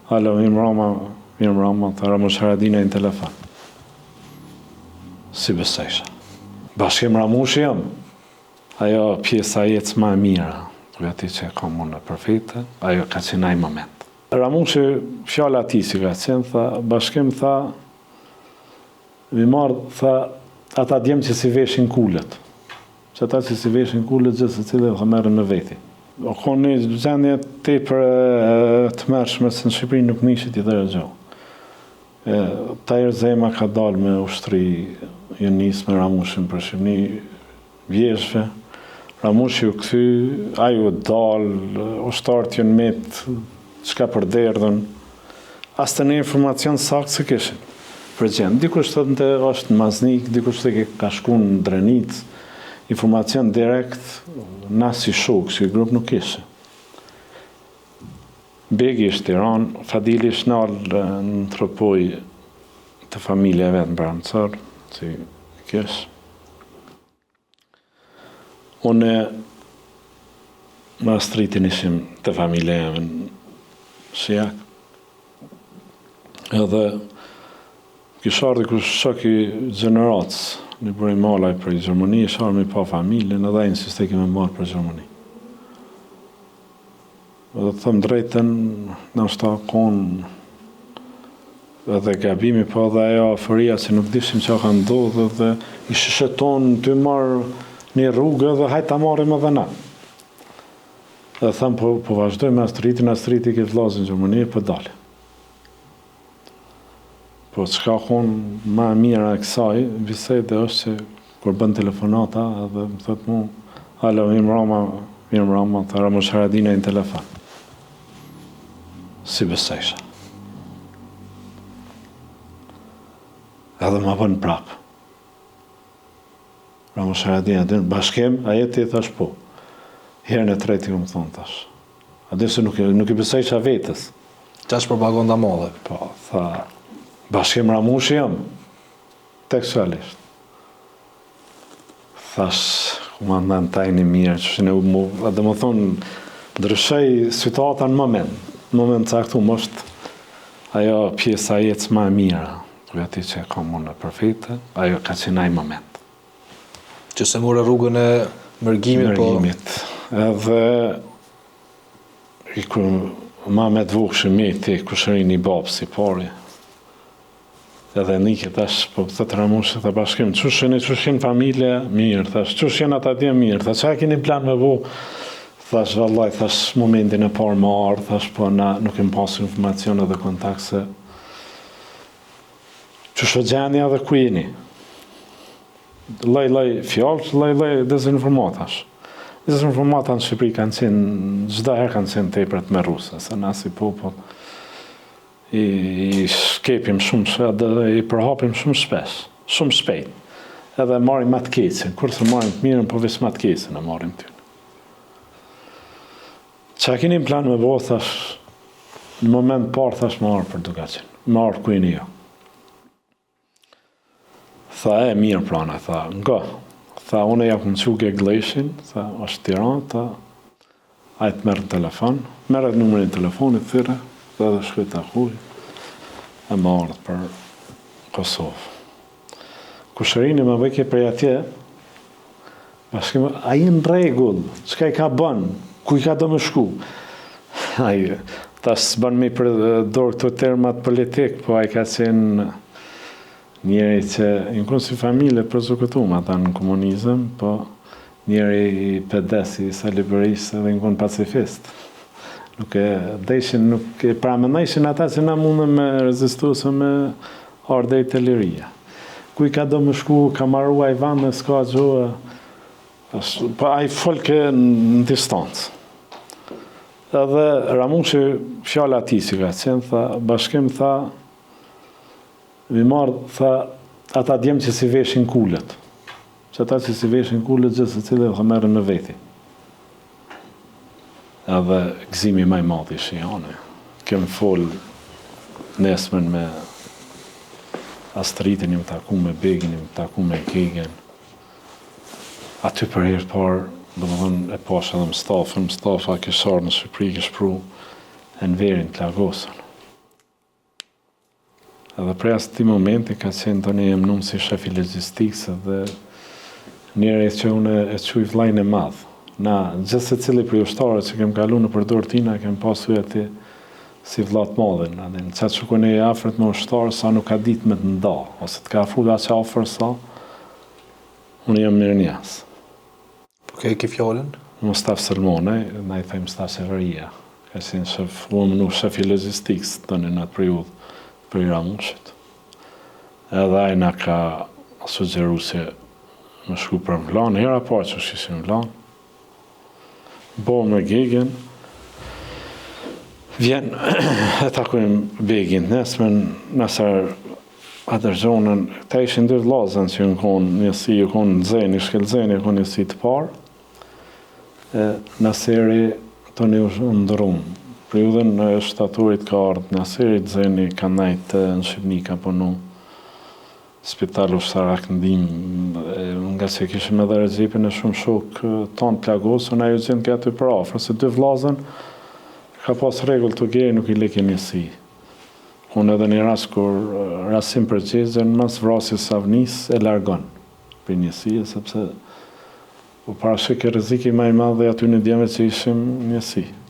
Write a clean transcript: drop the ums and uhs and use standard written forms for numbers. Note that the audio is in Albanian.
Alo, mirë mbroma, të Ramush Haradina në telefon. Si besojsha. Bashkim Ramushi jam. Ajo pjesa jetës më e mira, për ati që e kam unë përfite, ajo ka qenë ai moment. Ramushi, fjala ati si ka qenë, tha, bashkim tha, mi marë, tha, ata djemë që si veshin kullet. Që ata që si veshin kullet, gjithë se cilë dhe merën në veti. O konë një gjendje tepër të mërshme, se në Shqipëri nuk nishit i dhe gjohë. Tajr Zema ka dalë me ushtri Jenis me Ramushin për Shqipëni vjeshve. Ramushi u këthy, aju dalë, ushtarët jënë metë, qka për derdhën. As të një informacion sakë se kishin për gjendë. Dikush të të është në Maznik, dikush të ka shku në Drenicë, informacion direkt, na si shokë, si grup nuk ishe. Begi ishtë Tiran, Fadili ishtë nalë në tropoj të familje vetë në Brancër, si kishë. Une më Astritin ishim të familje e në Shijak. Edhe kishardi kush shoki gjeneratës, një bëri malaj për i Gjermani, sharë me pa familjen, edhe insiste kime marë për Gjermani. Edhe të thëmë drejten, në është ta konë edhe gabimi, po edhe ajo aferia që nuk dishim që ka ndodhë, dhe i shësheton të marë një rrugë dhe hajtë ta marim edhe na. Edhe thëmë, po vazhdoj me Astriti këtë vllazë në Gjermani, për dalë. Po që ka konë ma mira e kësaj, bisejtë është që kur bën telefonata, edhe më thëtë mu, alo, mirë mbroma, të Ramush Haradina në telefon. Si besojsha. Edhe ma bën prapë. Ramush Haradina, bashkem, a jeti i thash po. Herën e treti ku më thonë tash. A dhe se nuk i besojsha vetës. Qash propaganda madhe? Po, tha, bashkim Ramushi jam, tekstualisht. Thash, komandant tajni mirë, që dhe më thonë, ndryshoj situata në moment caktum është ajo pjesa jetës më e mira, për ati që e kam unë përfite, ajo ka qenë ai moment. Që se more rrugën e mërgimit, edhe ma me të vukë shëmiti, kushërin i babë si pari, edhe nike tash, po të të Ramushi të bashkim, qushin familje mirë, thash, qushin ata dje mirë, thash, qa keni plan me vu, thash, vallaj, thash, momentin e parë më ardhë, thash, po na nuk im pasu informacion edhe kontakt se qusho gjendja dhe ku jeni. Laj fjallë, laj dezinformatash. Dezinformata në Shqipëri kanë qenë, çdo herë kanë qenë tepër të merruse, se na si popull i shkepim shumë dhe i përhapim shumë shpesh, shumë shpejt. Edhe marrim atë keqen, kurse marrim të mirën, po veç atë keqen e marrim ty. Qa keni plan me bo, thash, në moment parë, thash, më arë për Dugaqin, më arë ku jeni jo. Tha, mirë plana, tha, nga. Tha, une ja këmë quke Gleshin, tha, është Tiran, tha, ajtë merë në telefon, merët numërin telefonit thyre, dhe edhe shkujt të akuj, e më ardhë për Kosovë. Kushërini më vëkje prej atje, bashkim, a i në regull, qëka i ka bën, ku i ka do më shku? Aje, tash së bën me për dorë këto termat politik, po a i ka qenë njeri që, në kënë si familje për zukëtum, ata në komunizëm, po njeri i pedesi, sa liberisë dhe në kënë pacifist. Nuk e deshin, nuk e pramenajshin ata që na mundën me rezistu se me ardej të liria. Ku i ka do më shku, ka marrua i vande, s'ka gjohë, po a i folke në distancë. Edhe Ramushi, fjala ati si ka qenë, tha, bashkim, tha, mi marë, tha, ata djemë që si veshin kullet. Që ata që si veshin kullet, gjithë se cilë dhe merën në veti. Edhe gëzimi maj madhi shi janë. Kemë folë nesmen me Astritin, një më taku me Begin, një më taku me Kegen. Aty për herë parë, dhe më dhënë e pasha dhe më stafa kësharë në Shqipëri, këshpru e në verin të Lagosën. Edhe prej ati momenti ka qenë të një emnum si shefi logjistikës dhe njëri që unë e quj vllajën e madh. Na, gjithë se cili për ushtarët që kem kalu në përdor tina, kem pasu ati si vllat madhin. Në qatë që kone e afert me ushtarë, sa nuk ka ditë me të nda, ose të ka afru da që afer sa, unë jam mirë njës. Po ke ki fjallën? Mustaf Selmonaj, na i thejmë Mustaf Severia. Ka qenë shef, u mënu shefi logjistikës të në atë periudhë për i Ramushit. Edhe ai na ka sugjeru se me shku për Vlan, hera parë që shkishim Vlan. Bo me Gegin, vjen e takojmë Begin, nesmen nësër atër gjonën, ta ishin dy vllazën që në konë njësi, ju konë Nxeni, Shkelzeni, konë njësi të parë, Naseri të një ndërum. Periudhën në shtatorit ka ardhë Naseri, Nxeni ka najtë në Shqipni, ka punu spital ushtarak ndim, nga se kishim edhe Regjepin e shumë shokë tonë të Lagosën, a ju gjenë këtë për afrë, se dy vllazën ka pas regull të gjerë, nuk i leke njësi. Unë edhe një rast kur Rasim Përgjezën, mas vrasjes Savnis, e largon për njësi, sepse u parashik e rreziki më i madh dhe aty në djemet që ishim njësi.